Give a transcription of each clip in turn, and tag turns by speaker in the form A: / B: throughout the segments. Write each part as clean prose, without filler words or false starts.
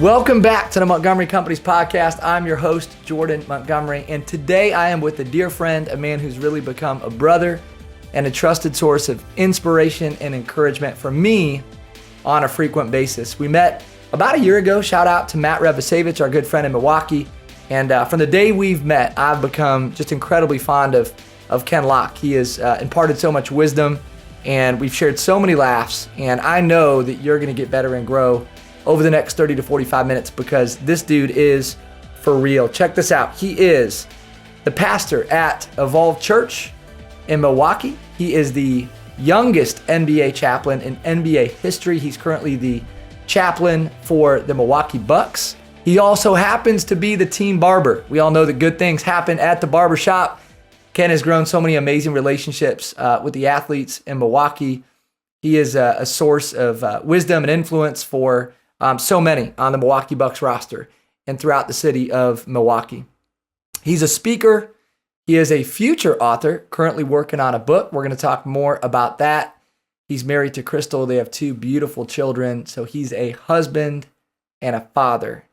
A: Welcome back to the Montgomery Companies podcast. I'm your host, Jordan Montgomery, and today I am with a dear friend, a man who's really become a brother and a trusted source of inspiration and encouragement for me on a frequent basis. We met about a year ago. Shout out to Matt Revasevich, our good friend in Milwaukee. And from the day we've met, I've become just incredibly fond of Ken Locke. He has imparted so much wisdom, and we've shared so many laughs. And I know that you're going to get better and grow over the next 30 to 45 minutes because this dude is for real. Check this out. He is the pastor at Evolve Church in Milwaukee. He is the youngest NBA chaplain in NBA history. He's currently the chaplain for the Milwaukee Bucks. He also happens to be the team barber. We all know that good things happen at the barber shop. Ken has grown so many amazing relationships with the athletes in Milwaukee. He is a source of wisdom and influence for so many on the Milwaukee Bucks roster and throughout the city of Milwaukee. He's a speaker. He is a future author, currently working on a book. We're going to talk more about that. He's married to Crystal. They have two beautiful children. So he's a husband and a father.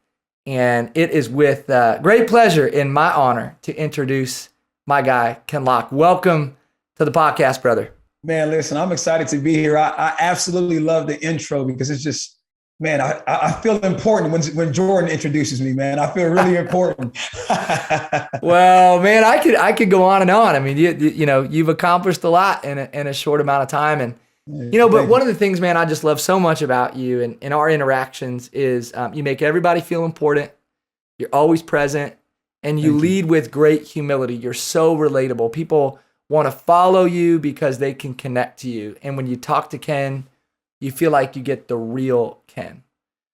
A: And it is with great pleasure and my honor to introduce my guy, Ken Locke. Welcome to the podcast, brother.
B: Man, listen, I'm excited to be here. I absolutely love the intro because it's just, man, I feel important when Jordan introduces me, man. I feel really important.
A: Well, man, I could go on and on. I mean, you know, you've accomplished a lot in a short amount of time. And, you know, but one of the things, man, I just love so much about you and in our interactions is you make everybody feel important. You're always present and you lead with great humility. You're so relatable. People want to follow you because they can connect to you. And when you talk to Ken, you feel like you get the real Ken.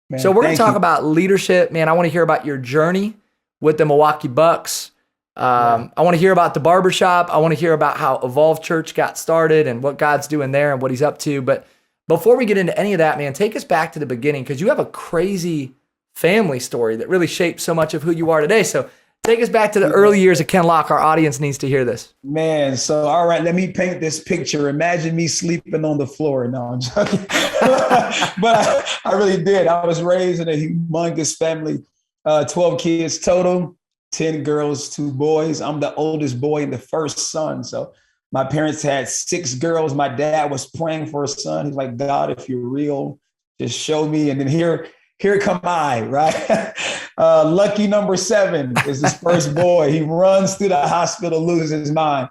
A: Man, so we're going to talk about leadership. Man, I want to hear about your journey with the Milwaukee Bucks. I want to hear about the barbershop. I want to hear about how Evolve Church got started and what God's doing there and what he's up to. But before we get into any of that, man, take us back to the beginning because you have a crazy family story that really shaped so much of who you are today. So take us back to the early years of Ken Locke. Our audience needs to hear this.
B: Man, so all right, let me paint this picture. Imagine me sleeping on the floor. No, I'm joking. But I really did. I was raised in a humongous family, 12 kids total, 10 girls, 2 boys. I'm the oldest boy and the first son. So my parents had 6 girls. My dad was praying for a son. He's like, God, if you're real, just show me. And then here come I, right? Lucky number 7 is his first boy. He runs through the hospital, loses his mind.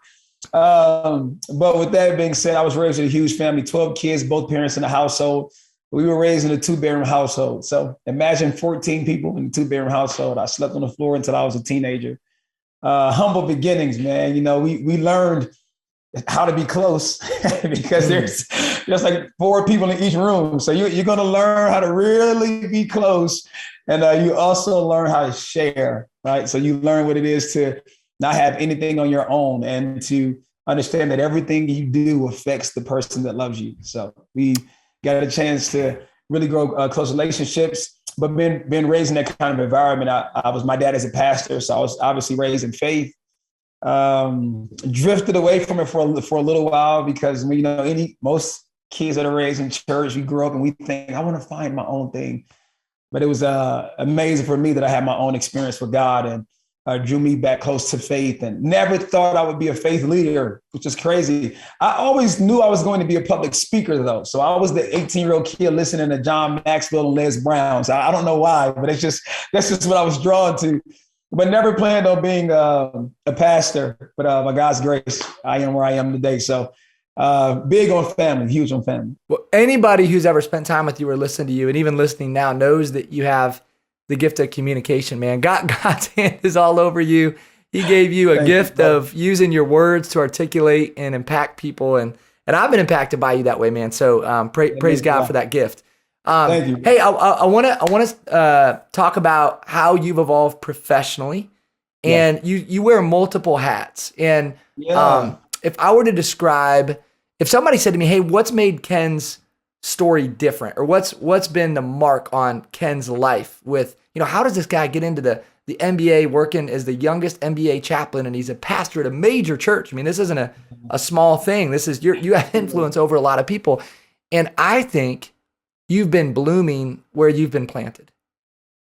B: But with that being said, I was raised in a huge family, 12 kids, both parents in the household. We were raised in a 2-bedroom household. So imagine 14 people in a 2-bedroom household. I slept on the floor until I was a teenager. Humble beginnings, man. You know, we learned how to be close because there's just like 4 people in each room. So you're going to learn how to really be close. And you also learn how to share, right? So you learn what it is to not have anything on your own and to understand that everything you do affects the person that loves you. So we got a chance to really grow close relationships, but being raised in that kind of environment, my dad is a pastor, so I was obviously raised in faith. Drifted away from it for a little while because, you know, most kids that are raised in church, we grow up and we think, I want to find my own thing. But it was amazing for me that I had my own experience with God and drew me back close to faith and never thought I would be a faith leader, which is crazy. I always knew I was going to be a public speaker, though. So I was the 18-year-old kid listening to John Maxwell and Les Brown. So I don't know why, but that's just what I was drawn to. But never planned on being a pastor. But by God's grace, I am where I am today. So big on family, huge on family.
A: Well, anybody who's ever spent time with you or listened to you and even listening now knows that you have the gift of communication, man. God's hand is all over you. He gave you a gift of using your words to articulate and impact people. And I've been impacted by you that way, man. So praise God for that gift.
B: Thank you.
A: Hey, I want to talk about how you've evolved professionally, and you wear multiple hats. And if I were to describe, if somebody said to me, "Hey, what's made Ken's story different, or what's been the mark on Ken's life with, you know, how does this guy get into the NBA, working as the youngest NBA chaplain, and he's a pastor at a major church? I mean, this isn't a small thing. This is you have influence over a lot of people, and I think you've been blooming where you've been planted.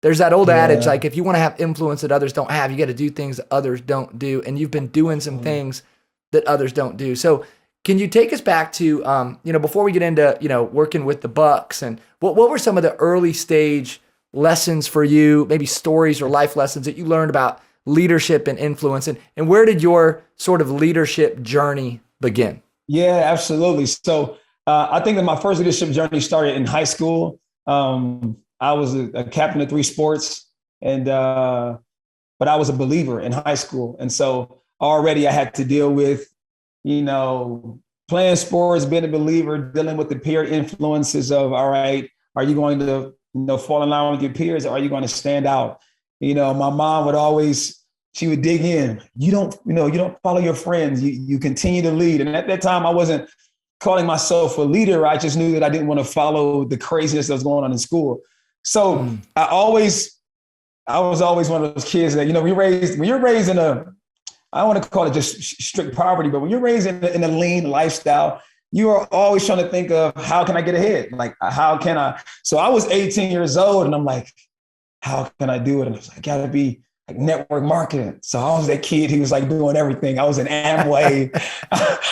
A: There's that old adage,
B: Yeah.
A: like if you want to have influence that others don't have, you got to do things that others don't do. And you've been doing some things that others don't do. So can you take us back to, before we get into, working with the Bucks, and what were some of the early stage lessons for you, maybe stories or life lessons that you learned about leadership and influence, and where did your sort of leadership journey begin?
B: Yeah, absolutely. So I think that my first leadership journey started in high school. I was a captain of 3 sports, but I was a believer in high school. And so already I had to deal with, playing sports, being a believer, dealing with the peer influences of, all right, are you going to, fall in line with your peers, or are you going to stand out? My mom would always, she would dig in. You don't follow your friends. You continue to lead. And at that time, I wasn't calling myself a leader. I just knew that I didn't want to follow the craziness that was going on in school. So I was always one of those kids that, when you're raised in I don't want to call it just strict poverty, but when you're raised in a lean lifestyle, you are always trying to think of, how can I get ahead? Like, how can I? So I was 18 years old and I'm like, how can I do it? And I was like, I gotta be like network marketing. So I was that kid who was like doing everything. I was in Amway.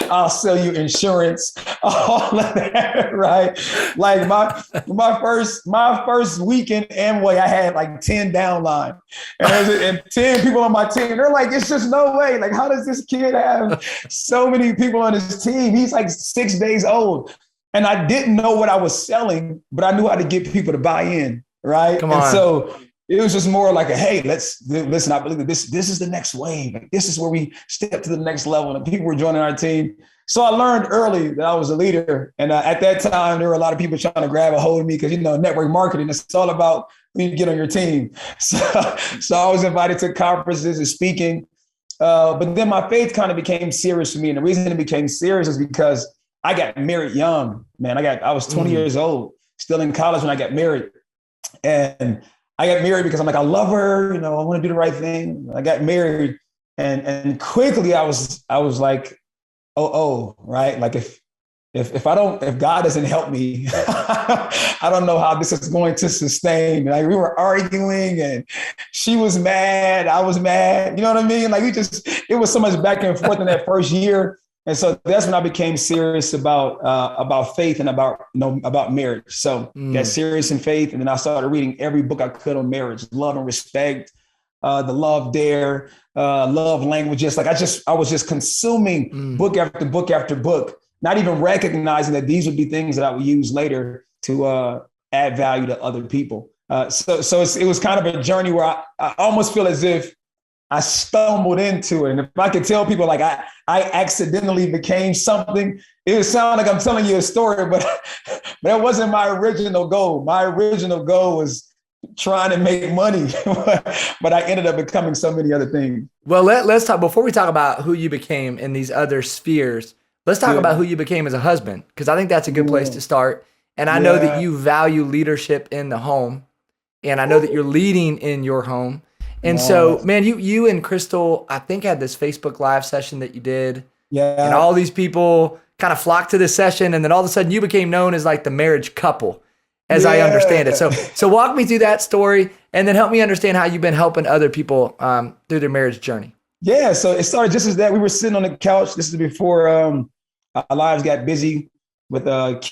B: I'll sell you insurance, all of that, right? Like my first week in Amway, I had like 10 downline, and 10 people on my team. They're like, it's just no way. Like, how does this kid have so many people on his team? He's like 6 days old. And I didn't know what I was selling, but I knew how to get people to buy in, right?
A: Come on.
B: And so it was just more like hey, listen, I believe that this is the next wave. Like, this is where we step to the next level, and people were joining our team. So I learned early that I was a leader. And at that time, there were a lot of people trying to grab a hold of me because, network marketing, it's all about who you get on your team. So I was invited to conferences and speaking. But then my faith kind of became serious for me. And the reason it became serious is because I got married young, man. I was 20 years old, still in college when I got married. And I got married because I'm like, I love her, I want to do the right thing. I got married, and quickly I was like, right? Like if God doesn't help me, I don't know how this is going to sustain. Like, we were arguing and she was mad, I was mad. You know what I mean? Like, it was so much back and forth in that first year. And so that's when I became serious about faith and about marriage. So got serious in faith, and then I started reading every book I could on marriage, Love and Respect, The Love Dare, Love Languages. Like, I was just consuming book after book after book, not even recognizing that these would be things that I would use later to add value to other people. So it was kind of a journey where I almost feel as if I stumbled into it. And if I could tell people like I accidentally became something, it would sound like I'm telling you a story, but that wasn't my original goal. My original goal was trying to make money, but I ended up becoming so many other things.
A: Well, let's talk, before we talk about who you became in these other spheres, let's talk about who you became as a husband, because I think that's a good place to start. And I know that you value leadership in the home, and I know that you're leading in your home. And so, man, you and Crystal, I think, had this Facebook Live session that you did. Yeah. And all these people kind of flocked to this session. And then all of a sudden you became known as like the marriage couple, as I understand it. So walk me through that story, and then help me understand how you've been helping other people through their marriage journey. Yeah.
B: So it started just as that. We were sitting on the couch. This is before our lives got busy with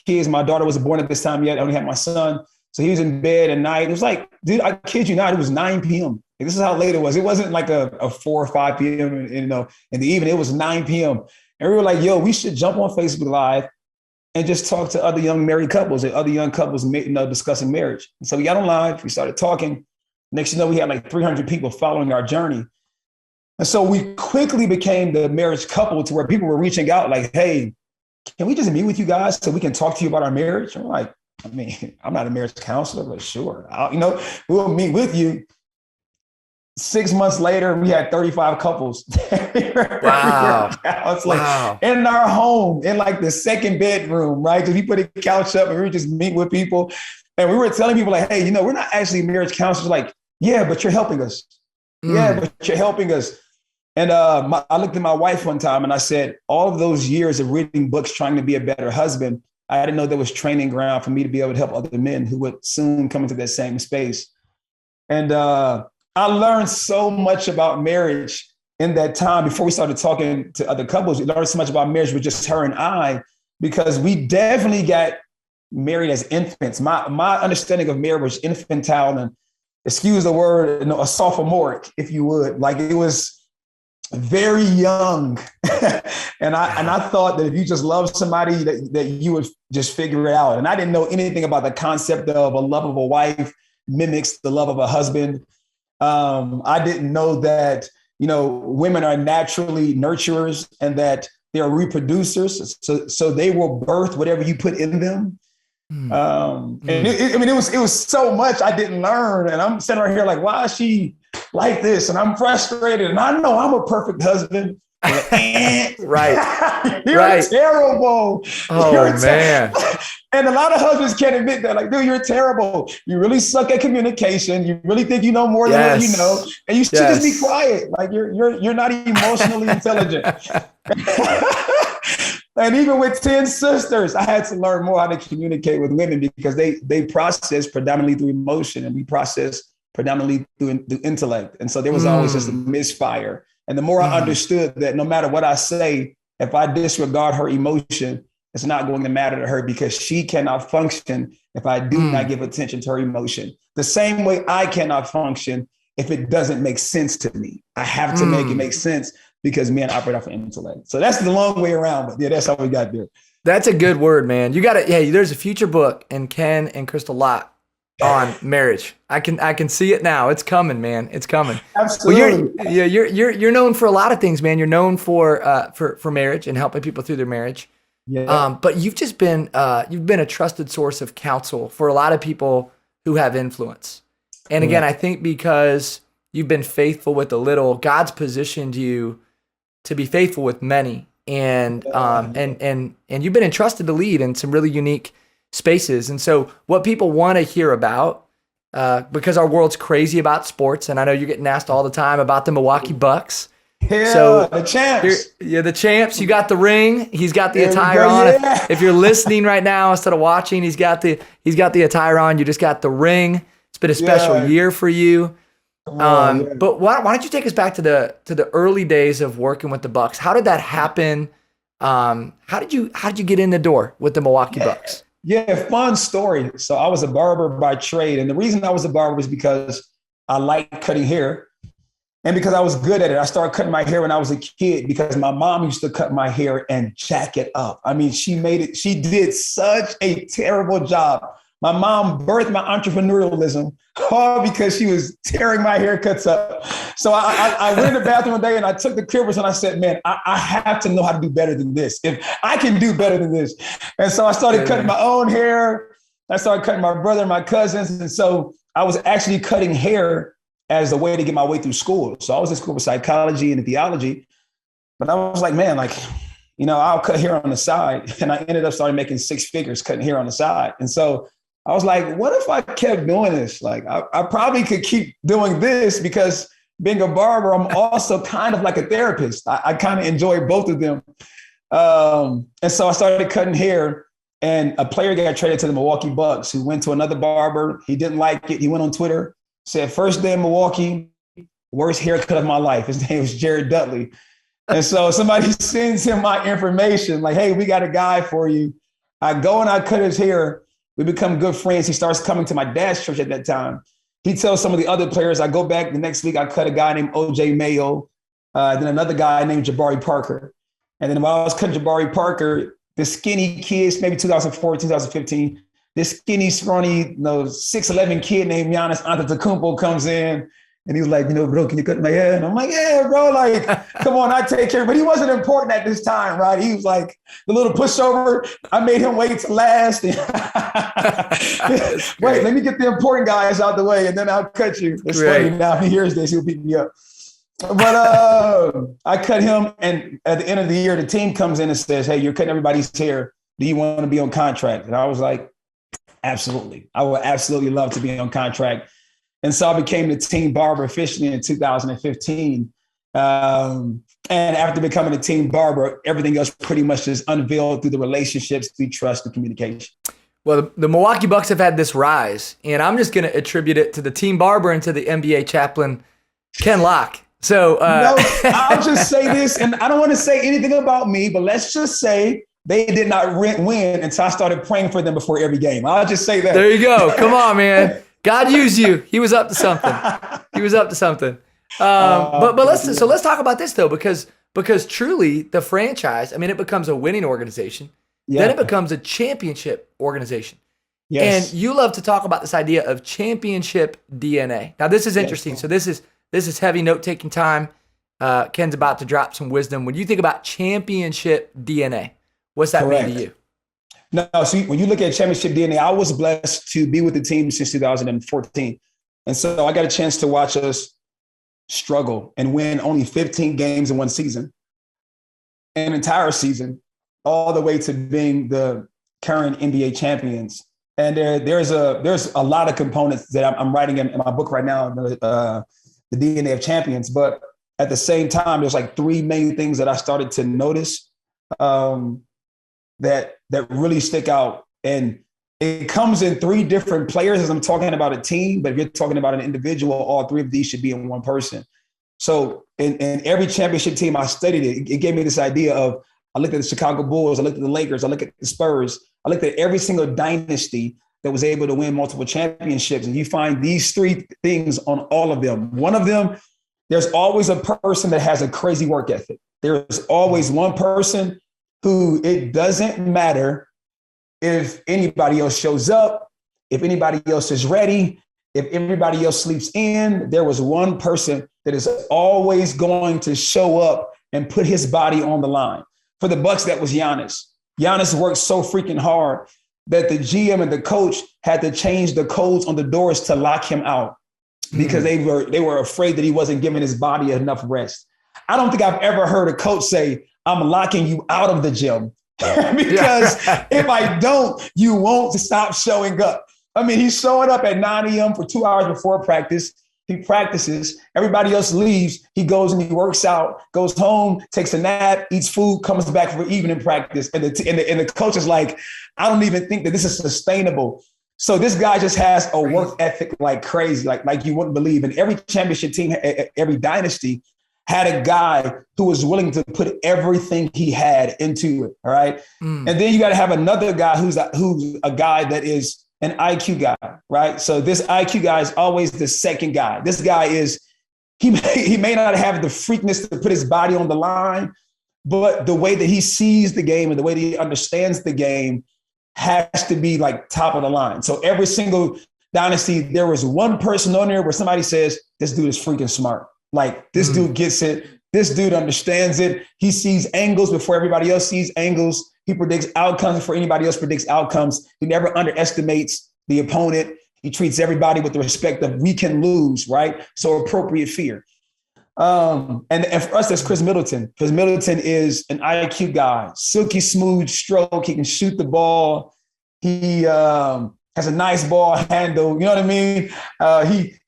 B: kids. My daughter wasn't born at this time yet. I only had my son. So he was in bed at night. It was like, dude, I kid you not, it was 9 p.m. This is how late it was. It wasn't like a 4 or 5 p.m. In the evening. It was 9 p.m. And we were like, yo, we should jump on Facebook Live and just talk to other young married couples and other young couples discussing marriage. And so we got on live. We started talking. Next, we had like 300 people following our journey. And so we quickly became the marriage couple, to where people were reaching out like, hey, can we just meet with you guys so we can talk to you about our marriage? I'm like, I'm not a marriage counselor, but sure. We'll meet with you. 6 months later, we had 35 couples.
A: Wow.
B: It's like in our home, in like the second bedroom, right? Because we put a couch up and we would just meet with people. And we were telling people like, hey, we're not actually marriage counselors. Like, yeah, but you're helping us. Yeah, but you're helping us. And I looked at my wife one time and I said, all of those years of reading books, trying to be a better husband, I didn't know there was training ground for me to be able to help other men who would soon come into that same space. And I learned so much about marriage in that time before we started talking to other couples. We learned so much about marriage with just her and I, because we definitely got married as infants. My understanding of marriage was infantile and, excuse the word, a sophomoric, if you would. Like, it was very young. and I thought that if you just love somebody that you would just figure it out. And I didn't know anything about the concept of a love of a wife mimics the love of a husband. I didn't know that, women are naturally nurturers and that they are reproducers. So they will birth whatever you put in them. And it was so much I didn't learn. And I'm sitting right here like, why is she like this? And I'm frustrated. And I know I'm a perfect husband.
A: Right.
B: You're terrible.
A: Oh, man.
B: And a lot of husbands can't admit that. Like, dude, you're terrible. You really suck at communication. You really think you know more than what you know. And you should just be quiet. Like, you're not emotionally intelligent. And even with 10 sisters, I had to learn more how to communicate with women, because they process predominantly through emotion and we process predominantly through intellect. And so there was always just a misfire. And the more I understood that no matter what I say, if I disregard her emotion, it's not going to matter to her, because she cannot function if I do not give attention to her emotion. The same way I cannot function if it doesn't make sense to me. I have to make it make sense, because men operate off of intellect. So that's the long way around, but yeah, that's how we got there.
A: That's a good word, man. You got it. Hey, there's a future book in Ken and Crystal Lott on marriage. I can see it now. It's coming, man. It's coming.
B: Absolutely.
A: Well, you're known for a lot of things, man. You're known for marriage and helping people through their marriage.
B: Yeah.
A: But you've been a trusted source of counsel for a lot of people who have influence. And again, I think because you've been faithful with a little, God's positioned you to be faithful with many, and you've been entrusted to lead in some really unique spaces. And so what people want to hear about, because our world's crazy about sports, and I know you're getting asked all the time about the Milwaukee Bucks.
B: Yeah,
A: so
B: the champs.
A: The champs. You got the ring. He's got the attire on.
B: Yeah.
A: If you're listening right now instead of watching, he's got the attire on. You just got the ring. It's been a special year for you. But why don't you take us back to the early days of working with the Bucks? How did that happen? How did you get in the door with the Milwaukee Bucks?
B: Yeah, fun story. So I was a barber by trade, and the reason I was a barber was because I liked cutting hair, and because I was good at it. I started cutting my hair when I was a kid because my mom used to cut my hair and jack it up. I mean, she did such a terrible job. My mom birthed my entrepreneurialism all because she was tearing my haircuts up. So I went in the bathroom one day and I took the clippers and I said, man, I have to know how to do better than this. If I can do better than this. And so I started cutting my own hair. I started cutting my brother and my cousins. And so I was actually cutting hair as a way to get my way through school. So I was in school for psychology and theology. But I was like, man, I'll cut hair on the side. And I ended up starting making six figures cutting hair on the side. And so I was like, what if I kept doing this? Like, I probably could keep doing this, because being a barber, I'm also kind of like a therapist. I kind of enjoy both of them. And so I started cutting hair, and a player got traded to the Milwaukee Bucks, who went to another barber. He didn't like it. He went on Twitter, said, first day in Milwaukee, worst haircut of my life. His name was Jared Dudley. And so somebody sends him my information, like, hey, we got a guy for you. I go and I cut his hair. We become good friends. He starts coming to my dad's church at that time. He tells some of the other players. I go back the next week. I cut a guy named OJ Mayo, then another guy named Jabari Parker. And then while I was cutting Jabari Parker, the skinny kids, maybe 2004, 2015, this skinny, scrawny, 6'11" kid named Giannis Antetokounmpo comes in. And he was like, bro, can you cut my hair? And I'm like, yeah, bro, like, come on, I take care. But he wasn't important at this time, right? He was like the little pushover. I made him wait to last. Wait, let me get the important guys out the way, and then I'll cut you. It's funny now. He hears this, he'll beat me up. But I cut him, and at the end of the year, the team comes in and says, hey, you're cutting everybody's hair. Do you want to be on contract? And I was like, absolutely. I would absolutely love to be on contract. And so I became the team barber officially in 2015. And after becoming a team barber, everything else pretty much just unveiled through the relationships, through trust and communication.
A: Well, the Milwaukee Bucks have had this rise, and I'm just going to attribute it to the team barber and to the NBA chaplain, Ken Locke. So
B: no, I'll just say this, and I don't want to say anything about me, but let's just say they did not win until I started praying for them before every game. I'll just say that.
A: There you go. Come on, man. God used you. He was up to something. But let's talk about this though, because truly the franchise, I mean, it becomes a winning organization. Yeah. Then it becomes a championship organization. Yes. And you love to talk about this idea of championship DNA. Now, this is interesting. Yes. So this is heavy note-taking time. Ken's about to drop some wisdom. When you think about championship DNA, what's that mean to you?
B: No, see, when you look at championship DNA, I was blessed to be with the team since 2014. And so I got a chance to watch us struggle and win only 15 games in one season, an entire season, all the way to being the current NBA champions. And there's a lot of components that I'm writing in my book right now, the DNA of Champions. But at the same time, there's like three main things that I started to notice that really stick out. And it comes in three different players as I'm talking about a team, but if you're talking about an individual, all three of these should be in one person. So in every championship team, I studied it. It gave me this idea of, I looked at the Chicago Bulls, I looked at the Lakers, I looked at the Spurs, I looked at every single dynasty that was able to win multiple championships. And you find these three things on all of them. One of them, there's always a person that has a crazy work ethic. There's always one person who it doesn't matter if anybody else shows up, if anybody else is ready, if everybody else sleeps in, there was one person that is always going to show up and put his body on the line. For the Bucks, that was Giannis. Giannis worked so freaking hard that the GM and the coach had to change the codes on the doors to lock him out because they were afraid that he wasn't giving his body enough rest. I don't think I've ever heard a coach say, I'm locking you out of the gym because if I don't, you won't stop showing up. I mean, he's showing up at 9 a.m. for 2 hours before practice. He practices. Everybody else leaves. He goes and he works out, goes home, takes a nap, eats food, comes back for evening practice. And the coach is like, I don't even think that this is sustainable. So this guy just has a work ethic like crazy, like you wouldn't believe. And every championship team, every dynasty had a guy who was willing to put everything he had into it. All right. And then you got to have another guy who's a guy that is an IQ guy, right? So this IQ guy is always the second guy. This guy he may not have the freakness to put his body on the line, but the way that he sees the game and the way that he understands the game has to be like top of the line. So every single dynasty, there was one person on there where somebody says, this dude is freaking smart. Like this dude gets it. This dude understands it. He sees angles before everybody else sees angles. He predicts outcomes before anybody else predicts outcomes. He never underestimates the opponent. He treats everybody with the respect of we can lose, right? So appropriate fear. And for us, that's Chris Middleton. Chris Middleton is an IQ guy, silky smooth stroke. He can shoot the ball. He has a nice ball handle. You know what I mean?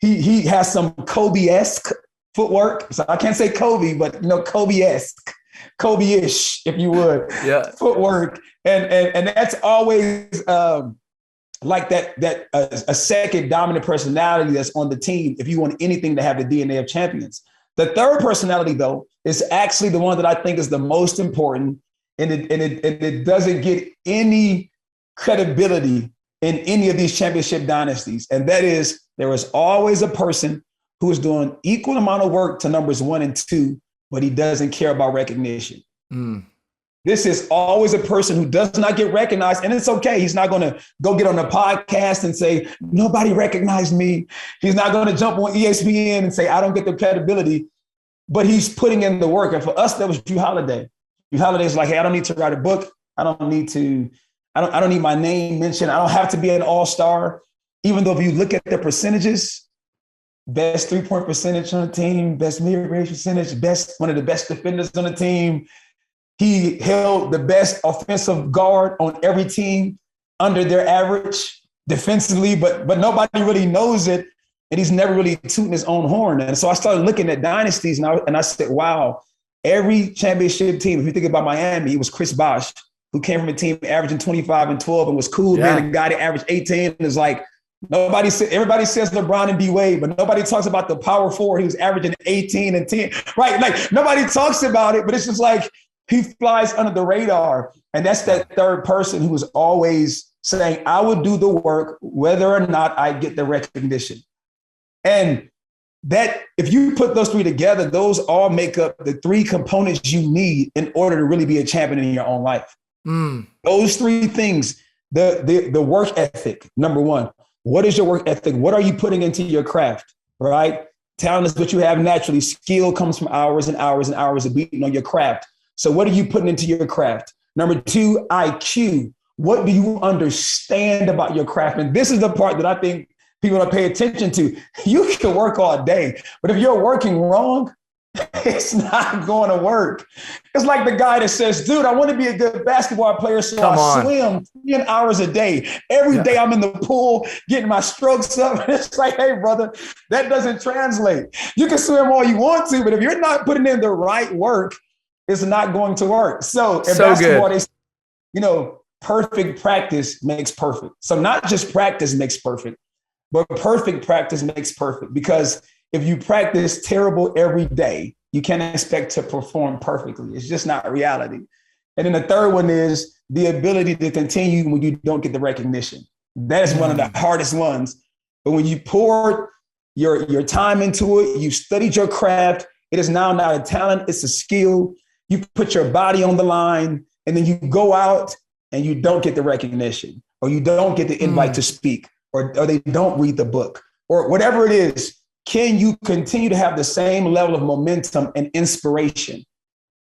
B: He has some Kobe-esque footwork. So I can't say Kobe, but Kobe-esque. Kobe-ish, if you would, footwork, and that's always like that a second dominant personality that's on the team. If you want anything to have the DNA of champions, the third personality though is actually the one that I think is the most important, and it doesn't get any credibility in any of these championship dynasties, and that is there is always a person who is doing equal amount of work to numbers 1 and 2. But he doesn't care about recognition. This is always a person who does not get recognized, and it's okay. He's not going to go get on a podcast and say, nobody recognized me. He's not going to jump on ESPN and say, I don't get the credibility, but he's putting in the work. And for us, that was Jrue Holiday. Jrue Holiday is like, hey, I don't need to write a book. I don't need my name mentioned. I don't have to be an all-star. Even though if you look at the percentages, best 3-point percentage on the team, best mid-range percentage, one of the best defenders on the team. He held the best offensive guard on every team under their average defensively, but nobody really knows it. And he's never really tooting his own horn. And so I started looking at dynasties and I said, wow, every championship team, if you think about Miami, it was Chris Bosh who came from a team averaging 25 and 12 and was cool, man. The guy that averaged 18 is like, everybody says LeBron and D Wade, but nobody talks about the power forward who's averaging 18 and 10, right? Like nobody talks about it, but it's just like he flies under the radar. And that's that third person who is always saying, I will do the work, whether or not I get the recognition. And that if you put those three together, those all make up the three components you need in order to really be a champion in your own life. Those three things, the work ethic, number one. What is your work ethic? What are you putting into your craft, right? Talent is what you have naturally. Skill comes from hours and hours and hours of beating on your craft. So what are you putting into your craft? Number two, IQ. What do you understand about your craft? And this is the part that I think people don't pay attention to. You can work all day, but if you're working wrong, it's not going to work. It's like the guy that says, dude, I want to be a good basketball player, so I swim 10 hours a day. Every day I'm in the pool getting my strokes up. It's like, hey, brother, that doesn't translate. You can swim all you want to, but if you're not putting in the right work, it's not going to work. So in basketball, they, perfect practice makes perfect. So not just practice makes perfect, but perfect practice makes perfect, because if you practice terrible every day, you can't expect to perform perfectly. It's just not reality. And then the third one is the ability to continue when you don't get the recognition. That is one of the hardest ones. But when you pour your time into it, you studied your craft, it is now not a talent, it's a skill. You put your body on the line, and then you go out and you don't get the recognition, or you don't get the invite to speak, or they don't read the book, or whatever it is. Can you continue to have the same level of momentum and inspiration,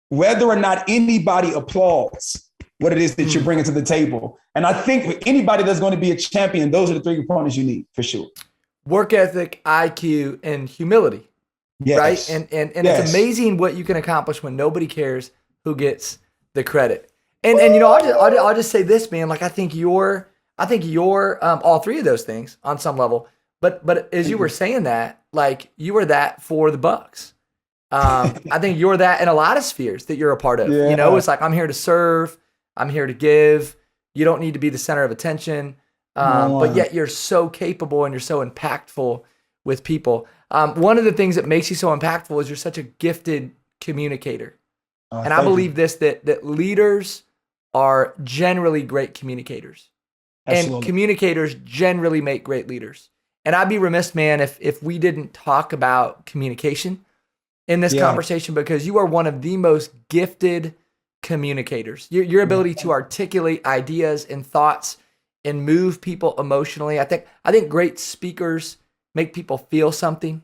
B: whether or not anybody applauds what it is that you're bringing to the table? And I think for anybody that's going to be a champion, those are the three components you need for sure. Work
A: ethic, IQ, and humility. Yes. Right. And it's amazing what you can accomplish when nobody cares who gets the credit. And I'll just say this, man. Like I think you're all three of those things on some level. But as you were saying that, like you were that for the Bucks. I think you're that in a lot of spheres that you're a part of. Yeah. It's like, I'm here to serve. I'm here to give. You don't need to be the center of attention. But yet you're so capable and you're so impactful with people. One of the things that makes you so impactful is you're such a gifted communicator. And I believe that leaders are generally great communicators. Absolutely. And communicators generally make great leaders. And I'd be remiss, man, if we didn't talk about communication in this conversation, because you are one of the most gifted communicators. Your ability to articulate ideas and thoughts and move people emotionally. I think great speakers make people feel something,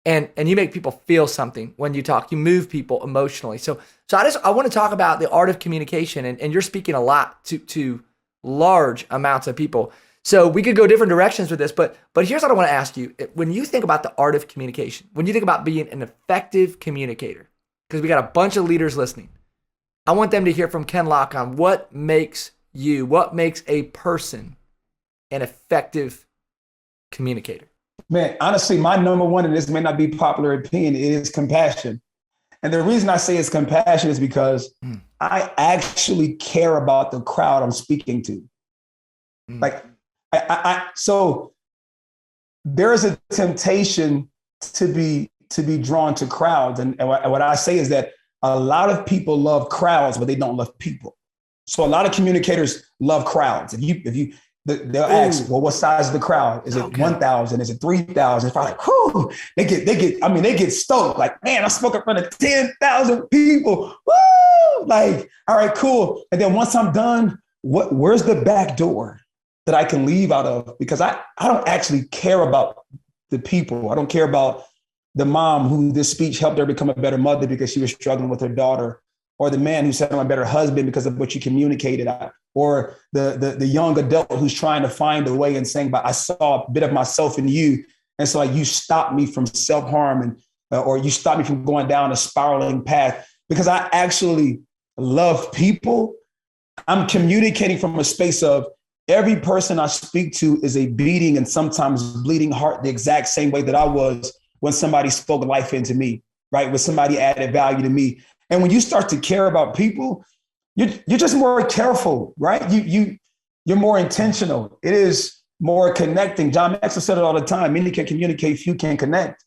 A: and you make people feel something when you talk. You move people emotionally. So I want to talk about the art of communication, and you're speaking a lot to large amounts of people. So we could go different directions with this, but here's what I want to ask you. When you think about the art of communication, when you think about being an effective communicator, because we got a bunch of leaders listening, I want them to hear from Ken Locke on what makes a person an effective communicator.
B: Man, honestly, my number one, and this may not be popular opinion, is compassion. And the reason I say it's compassion is because I actually care about the crowd I'm speaking to. Like, so there is a temptation to be drawn to crowds. And what I say is that a lot of people love crowds, but they don't love people. So a lot of communicators love crowds. They'll ask, well, what size is the crowd? Is it 1,000? Is it 3,000? It's probably like, whoo, they get stoked. Like, man, I spoke in front of 10,000 people. Woo! Like, all right, cool. And then once I'm done, where's the back door that I can leave out of? Because I don't actually care about the people. I don't care about the mom who this speech helped her become a better mother because she was struggling with her daughter, or the man who said I'm a better husband because of what you communicated, or the young adult who's trying to find a way and saying, but I saw a bit of myself in you. And so like you stopped me from self-harm or you stopped me from going down a spiraling path, because I actually love people. I'm communicating from a space of every person I speak to is a beating and sometimes bleeding heart, the exact same way that I was when somebody spoke life into me, right? When somebody added value to me. And when you start to care about people, you're just more careful, right? You're more intentional. It is more connecting. John Maxwell said it all the time. Many can communicate, few can connect.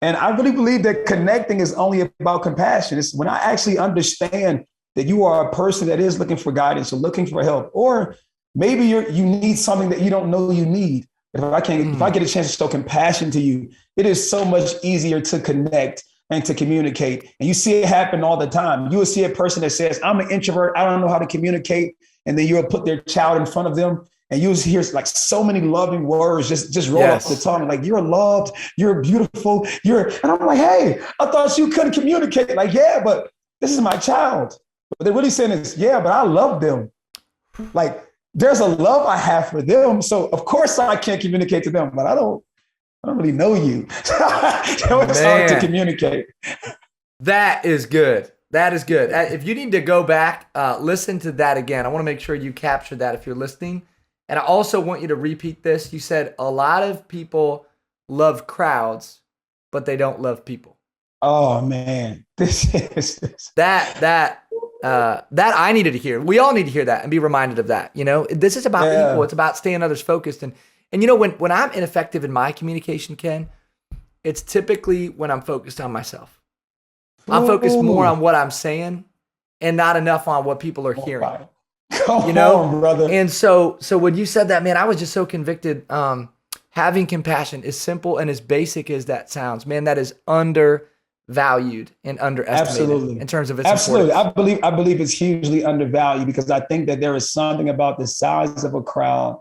B: And I really believe that connecting is only about compassion. It's when I actually understand that you are a person that is looking for guidance or looking for help, or maybe you need something that you don't know you need. If I get a chance to show compassion to you, it is so much easier to connect and to communicate. And you see it happen all the time. You will see a person that says, I'm an introvert, I don't know how to communicate. And then you'll put their child in front of them and you'll hear like so many loving words just roll off the tongue. Like, you're loved, you're beautiful, and I'm like, hey, I thought you couldn't communicate. Like, yeah, but this is my child. But they're really saying is, yeah, but I love them. Like, there's a love I have for them. So of course I can't communicate to them, but I don't really know you. So it's hard to communicate.
A: That is good. That is good. If you need to go back, listen to that again. I want to make sure you captured that if you're listening. And I also want you to repeat this. You said a lot of people love crowds, but they don't love people.
B: Oh man,
A: that I needed to hear. We all need to hear that and be reminded of that. You know, this is about people. It's about staying others focused. And you know, when I'm ineffective in my communication, Ken, it's typically when I'm focused on myself. I'm focused more on what I'm saying and not enough on what people are hearing.
B: Come on, brother.
A: And so when you said that, man, I was just so convicted. Having compassion, as simple and as basic as that sounds, man, that is undervalued and underestimated in terms of its importance.
B: I believe it's hugely undervalued because I think that there is something about the size of a crowd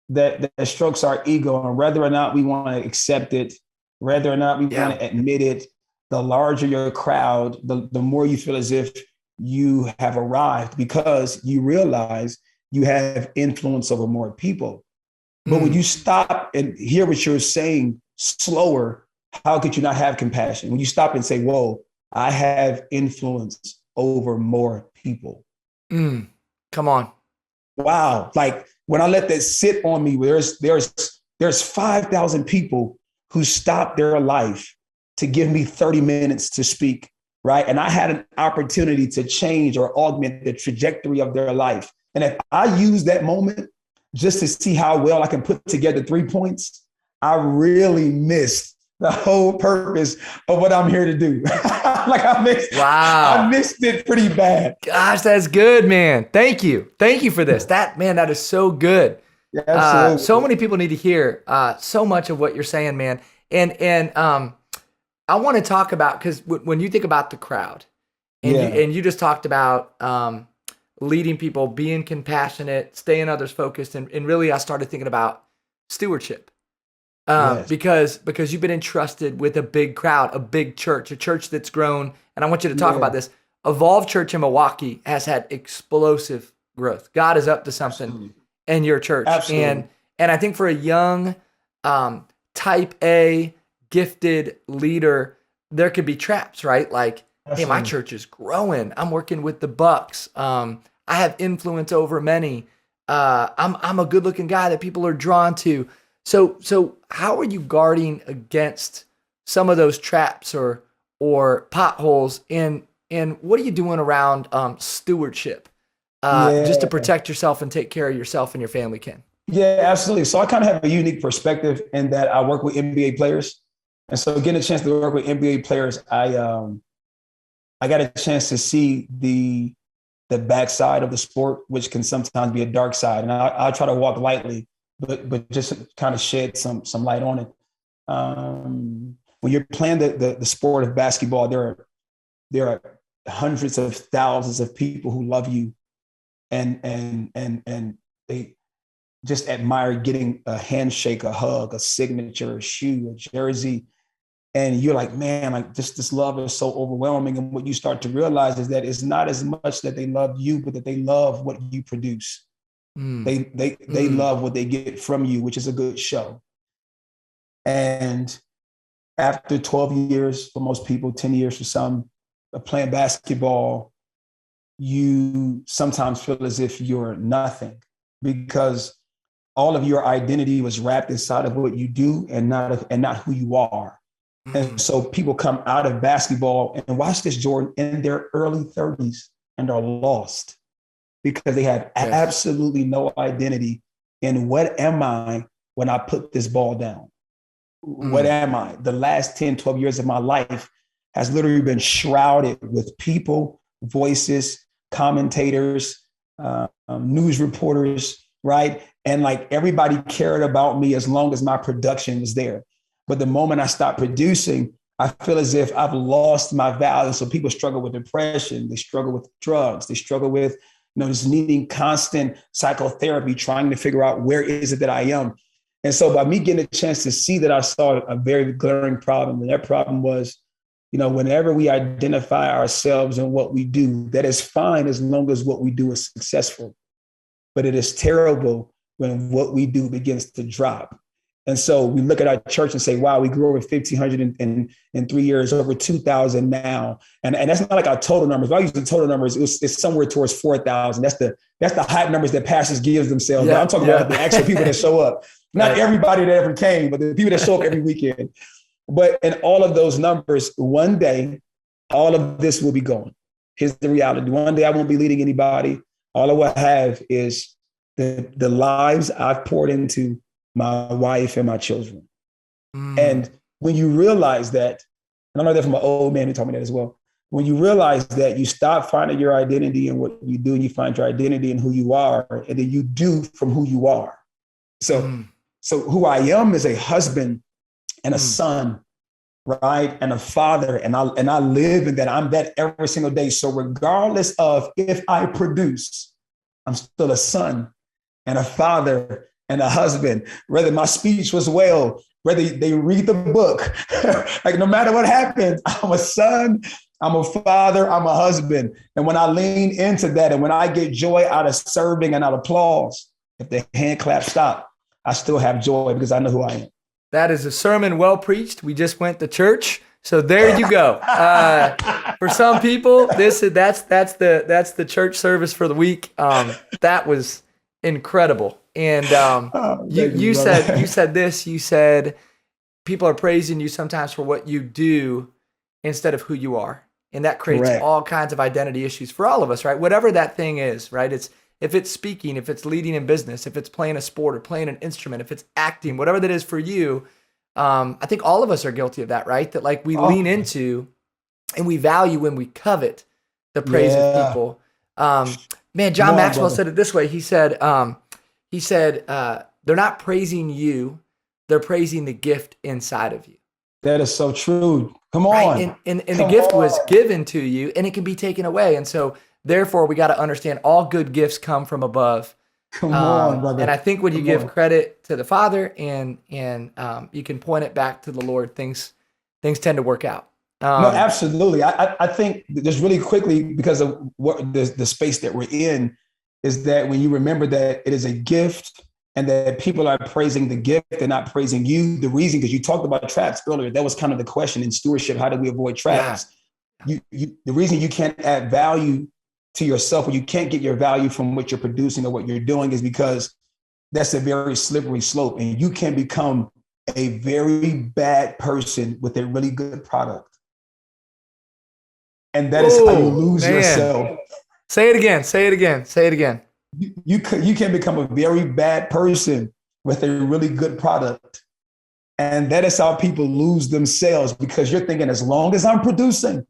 B: that strokes our ego, and whether or not we want to accept it, whether or not we want to admit it, the larger your crowd, the more you feel as if you have arrived because you realize you have influence over more people. But when you stop and hear what you're saying slower, how could you not have compassion? When you stop and say, whoa, I have influence over more people.
A: Come on.
B: Wow. Like when I let that sit on me, there's 5,000 people who stopped their life to give me 30 minutes to speak, right? And I had an opportunity to change or augment the trajectory of their life. And if I use that moment just to see how well I can put together 3 points, I really missed the whole purpose of what I'm here to do. I missed it pretty bad.
A: Gosh, that's good, man. Thank you. Thank you for this. That is so good.
B: Yeah, absolutely.
A: So many people need to hear so much of what you're saying, man. And I want to talk about, because when you think about the crowd and you just talked about leading people, being compassionate, staying others focused. And really, I started thinking about stewardship because you've been entrusted with a big crowd, a big church, a church that's grown. And I want you to talk about this. Evolve Church in Milwaukee has had explosive growth. God is up to something in your church. Absolutely. And I think for a young type A gifted leader, there could be traps, right? Like, hey, my church is growing. I'm working with the Bucks. I have influence over many. I'm a good looking guy that people are drawn to. So how are you guarding against some of those traps or potholes? And what are you doing around stewardship just to protect yourself and take care of yourself and your family, Ken?
B: Yeah, absolutely. So I kind of have a unique perspective in that I work with NBA players. And so getting a chance to work with NBA players, I got a chance to see the backside of the sport, which can sometimes be a dark side. And I try to walk lightly, but just kind of shed some light on it. When you're playing the sport of basketball, there are hundreds of thousands of people who love you and they just admire getting a handshake, a hug, a signature, a shoe, a jersey. And you're like, man, like this love is so overwhelming. And what you start to realize is that it's not as much that they love you, but that they love what you produce. They love what they get from you, which is a good show. And after 12 years for most people, 10 years for some, of playing basketball, you sometimes feel as if you're nothing because all of your identity was wrapped inside of what you do and not who you are. And so people come out of basketball and watch this, Jordan, in their early 30s and are lost. because they have absolutely no identity in what am I when I put this ball down? What am I? The last 10, 12 years of my life has literally been shrouded with people, voices, commentators, news reporters, right? And like everybody cared about me as long as my production was there. But the moment I stopped producing, I feel as if I've lost my value. So people struggle with depression, they struggle with drugs, they struggle with, just needing constant psychotherapy, trying to figure out where is it that I am. And so by me getting a chance to see that, I saw a very glaring problem. And that problem was, whenever we identify ourselves and what we do, that is fine as long as what we do is successful. But it is terrible when what we do begins to drop. And so we look at our church and say, wow, we grew over 1,500 in 3 years, over 2,000 now. And that's not like our total numbers. If I use the total numbers, it's somewhere towards 4,000. That's the hype numbers that pastors give themselves. Yeah, I'm talking about the actual people that show up. Not everybody that ever came, but the people that show up every weekend. But in all of those numbers, one day, all of this will be gone. Here's the reality. One day I won't be leading anybody. All I will have is the lives I've poured into my wife and my children. And when you realize that, and I know that from an old man who told me that as well, when you realize that, you stop finding your identity in what you do, and you find your identity in who you are, and then you do from who you are. So who I am is a husband and a son, right? And a father, and I live in that. I'm that every single day. So regardless of if I produce, I'm still a son and a father and a husband, whether my speech was well, whether they read the book, like no matter what happens, I'm a son, I'm a father, I'm a husband. And when I lean into that, and when I get joy out of serving and out of applause, if the hand clap stop, I still have joy because I know who I am.
A: That is a sermon well preached. We just went to church. So there you go. For some people, that's the church service for the week. That was incredible. And you said people are praising you sometimes for what you do instead of who you are. And that creates all kinds of identity issues for all of us, right? Whatever that thing is, right? If it's speaking, if it's leading in business, if it's playing a sport or playing an instrument, if it's acting, whatever that is for you, I think all of us are guilty of that, right? That like we lean into and we value when we covet the praise of people. John Maxwell said it this way. He said, they're not praising you, they're praising the gift inside of you.
B: That is so true. Come on.
A: Right? And the gift was given to you, and it can be taken away. And so therefore, we got to understand all good gifts come from above.
B: Come on, brother.
A: And I think when you give credit to the Father and you can point it back to the Lord, things tend to work out.
B: No, absolutely. I think just really quickly, because of what the space that we're in, is that when you remember that it is a gift and that people are praising the gift and not praising you, the reason, because you talked about traps earlier, that was kind of the question in stewardship. How do we avoid traps? Yeah. The reason you can't add value to yourself, or you can't get your value from what you're producing or what you're doing, is because that's a very slippery slope, and you can become a very bad person with a really good product. And that is how you lose yourself.
A: Say it again.
B: You can become a very bad person with a really good product. And that is how people lose themselves, because you're thinking, as long as I'm producing,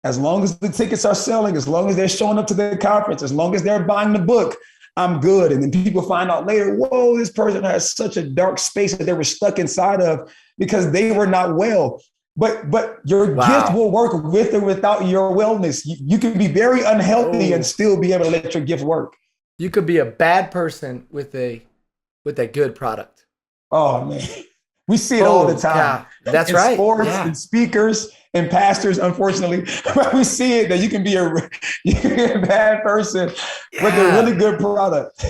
B: as long as the tickets are selling, as long as they're showing up to the conference, as long as they're buying the book, I'm good. And then people find out later, whoa, this person has such a dark space that they were stuck inside of because they were not well. But your gift will work with or without your wellness. You can be very unhealthy and still be able to let your gift work.
A: You could be a bad person with a good product.
B: Oh man, we see it all the time.
A: That's
B: in
A: right.
B: Sports and speakers and pastors, unfortunately, we see it that you can be a bad person with a really good product.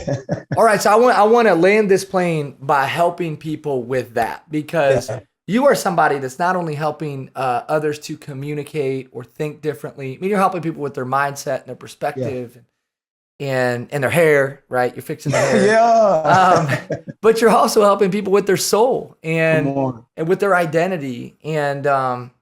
A: All right, so I want to land this plane by helping people with that, because you are somebody that's not only helping others to communicate or think differently. I mean, you're helping people with their mindset and their perspective and their hair, right? You're fixing their hair. But you're also helping people with their soul and with their identity. And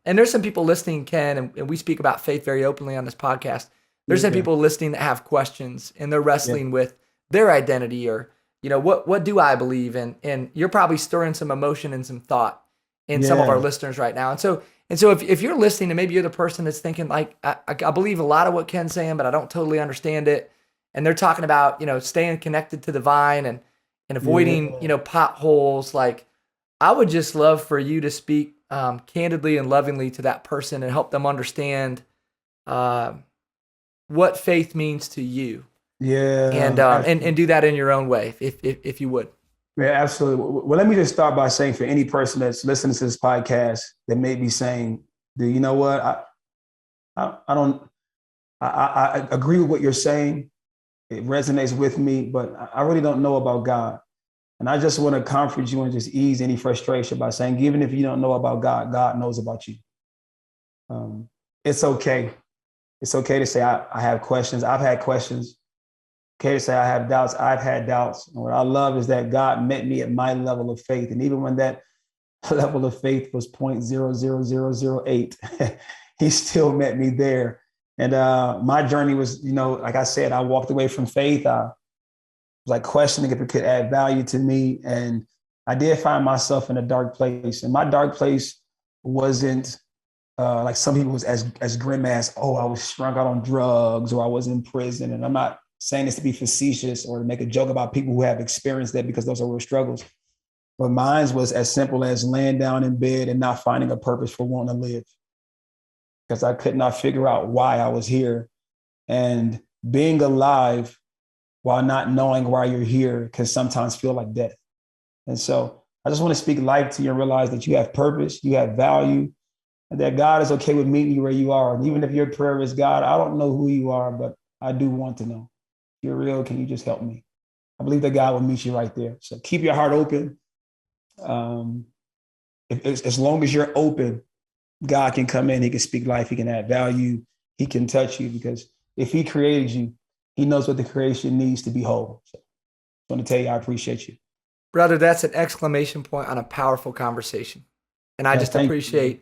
A: there's some people listening, Ken, and we speak about faith very openly on this podcast. There's some
B: Yeah.
A: people listening that have questions and they're wrestling with their identity or, what do I believe in? And you're probably stirring some emotion and some thought in some of our
B: Yeah.
A: listeners right now. And so if you're listening and maybe you're the person that's thinking like, I believe a lot of what Ken's saying, but I don't totally understand it. And they're talking about, staying connected to the vine and avoiding, potholes. Like, I would just love for you to speak candidly and lovingly to that person and help them understand what faith means to you.
B: Yeah.
A: And do that in your own way, if you would.
B: Yeah, absolutely. Well, let me just start by saying for any person that's listening to this podcast that may be saying, you know what? I agree with what you're saying. It resonates with me, but I really don't know about God. And I just want to comfort you and just ease any frustration by saying, even if you don't know about God, God knows about you. It's okay. It's okay to say, I have questions. I've had questions. Okay to say I have doubts. I've had doubts. And what I love is that God met me at my level of faith. And even when that level of faith was 0.00008, he still met me there. And my journey was, like I said, I walked away from faith. I was like questioning if it could add value to me. And I did find myself in a dark place. And my dark place wasn't like some people was as grim as, I was strung out on drugs or I was in prison. And I'm not saying this to be facetious or to make a joke about people who have experienced that, because those are real struggles. But mine was as simple as laying down in bed and not finding a purpose for wanting to live, because I could not figure out why I was here. And being alive while not knowing why you're here can sometimes feel like death. And so I just want to speak life to you and realize that you have purpose, you have value, and that God is okay with meeting you where you are. And even if your prayer is, God, I don't know who you are, but I do want to know. If you're real, can you just help me? I believe that God will meet you right there. So keep your heart open. As long as you're open, God can come in, he can speak life, he can add value, he can touch you, because if he created you, he knows what the creation needs to be whole. So I want to tell you, I appreciate you.
A: Brother, that's an exclamation point on a powerful conversation. And I just appreciate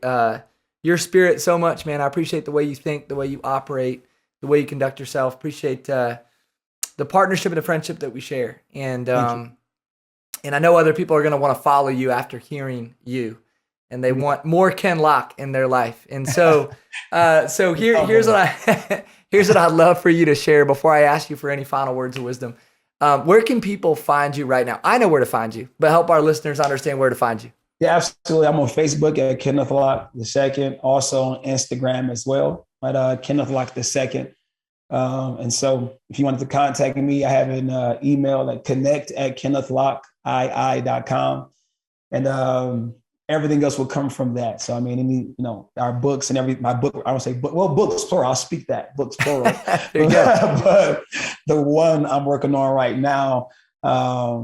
A: your spirit so much, man. I appreciate the way you think, the way you operate, the way you conduct yourself. Appreciate the partnership and the friendship that we share. And and I know other people are going to want to follow you after hearing you, and they want more Ken Locke in their life. And so, here's what I'd love for you to share before I ask you for any final words of wisdom. Where can people find you right now? I know where to find you, but help our listeners understand where to find you.
B: Yeah, absolutely. I'm on Facebook at Kenneth Locke II, also on Instagram as well at Kenneth Locke II. And so if you wanted to contact me, I have an email at connect@kennethlockeii.com. And everything else will come from that. So, I mean, our books and my book, I don't say book, well, books plural, I'll speak that, books plural. But the one I'm working on right now, by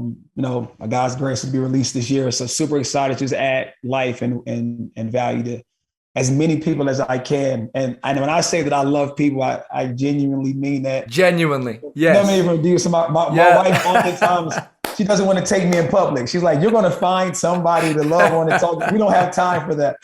B: God's grace, will be released this year. So super excited to just add life and value to as many people as I can. And when I say that I love people, I genuinely mean that.
A: Genuinely, yes.
B: Let me introduce my wife oftentimes. She doesn't want to take me in public. She's like, you're going to find somebody to love on and talk. We don't have time for that.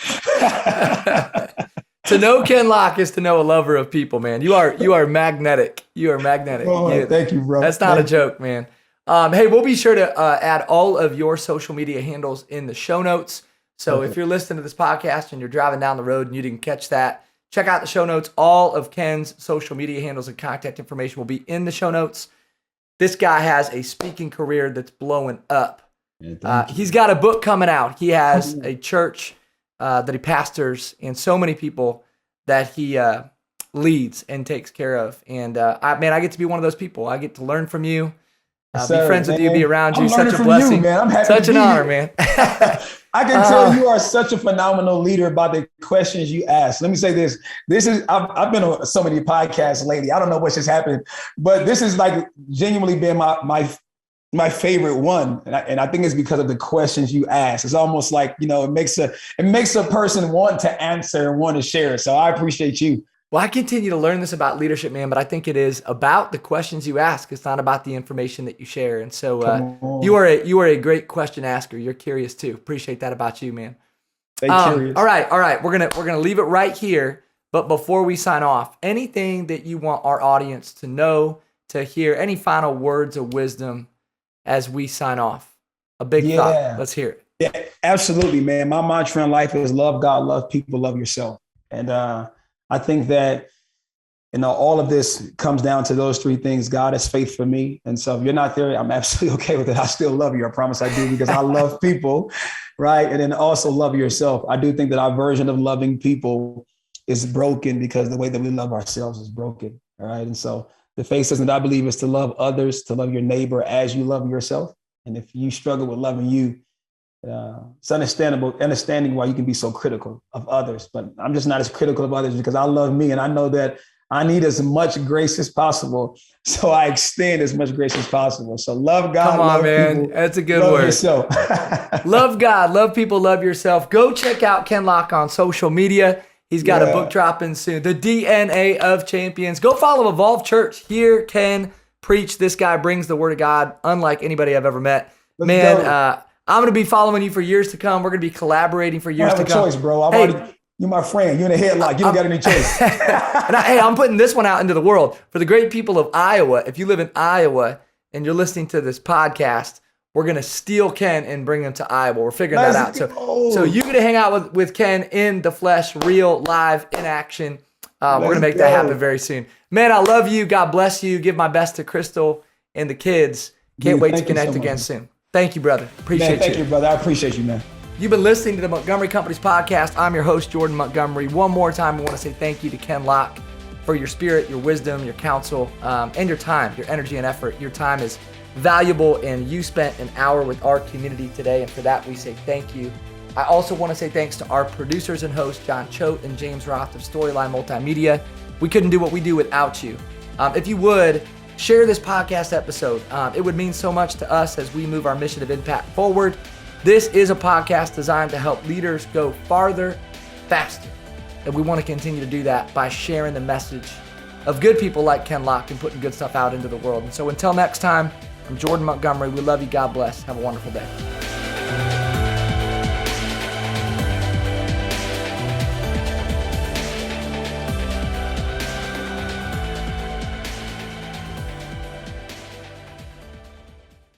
A: To know Ken Locke is to know a lover of people, man. You are magnetic. You are magnetic.
B: Oh, thank you, bro.
A: That's not a joke, man. Hey, we'll be sure to add all of your social media handles in the show notes. So if you're listening to this podcast and you're driving down the road and you didn't catch that, check out the show notes. All of Ken's social media handles and contact information will be in the show notes. This guy has a speaking career that's blowing up. Yeah, he's got a book coming out. He has a church that he pastors and so many people that he leads and takes care of. And I get to be one of those people. I get to learn from you, be friends with you, be around you. Such a blessing.
B: You, man. I'm happy
A: such an honor, man.
B: I can tell you are such a phenomenal leader about the questions you ask. Let me say this. I've been on so many podcasts lately. I don't know what's just happened, but this is like genuinely been my favorite one. And I think it's because of the questions you ask. It's almost like, it makes a person want to answer and want to share. So I appreciate you.
A: Well, I continue to learn this about leadership, man, but I think it is about the questions you ask. It's not about the information that you share. And so you are a great question asker. You're curious too. Appreciate that about you, man.
B: Stay curious.
A: All right. We're gonna leave it right here. But before we sign off, anything that you want our audience to know, to hear, any final words of wisdom as we sign off? A big thought. Let's hear it.
B: Yeah, absolutely, man. My mantra in life is love God, love people, love yourself. And I think that, all of this comes down to those three things. God is faith for me. And so if you're not there, I'm absolutely okay with it. I still love you. I promise I do, because I love people, right? And then also love yourself. I do think that our version of loving people is broken because the way that we love ourselves is broken, all right? And so the faith says that I believe is to love others, to love your neighbor as you love yourself. And if you struggle with loving you, it's understanding why you can be so critical of others. But I'm just not as critical of others because I love me, and I know that I need as much grace as possible. So I extend as much grace as possible. So love God.
A: Come on,
B: love
A: man.
B: people,
A: That's a good
B: love
A: word.
B: Yourself.
A: Love God, love people, love yourself. Go check out Ken Locke on social media. He's got a book dropping soon. The DNA of Champions. Go follow Evolve Church. Hear Ken preach. This guy brings the word of God unlike anybody I've ever met.
B: Let's go.
A: I'm going to be following you for years to come. We're going to be collaborating for years to come.
B: I have a choice, bro. You're my friend. You're in a headlock. You don't got any choice.
A: And I'm putting this one out into the world. For the great people of Iowa, if you live in Iowa and you're listening to this podcast, we're going to steal Ken and bring him to Iowa. We're figuring that out. So you're going to hang out with Ken in the flesh, real, live, in action. We're going to make that happen very soon. Man, I love you. God bless you. Give my best to Crystal and the kids. Can't wait to connect again soon. Thank you, brother. Appreciate you.
B: Thank you, brother. I appreciate you, man.
A: You've been listening to the Montgomery Companies podcast. I'm your host, Jordan Montgomery. One more time, I want to say thank you to Ken Locke for your spirit, your wisdom, your counsel, and your time, your energy and effort. Your time is valuable, and you spent an hour with our community today, and for that, we say thank you. I also want to say thanks to our producers and hosts, John Choate and James Roth of Storyline Multimedia. We couldn't do what we do without you. If you would, share this podcast episode. It would mean so much to us as we move our mission of impact forward. This is a podcast designed to help leaders go farther, faster. And we want to continue to do that by sharing the message of good people like Ken Locke and putting good stuff out into the world. And so until next time, I'm Jordan Montgomery. We love you. God bless. Have a wonderful day.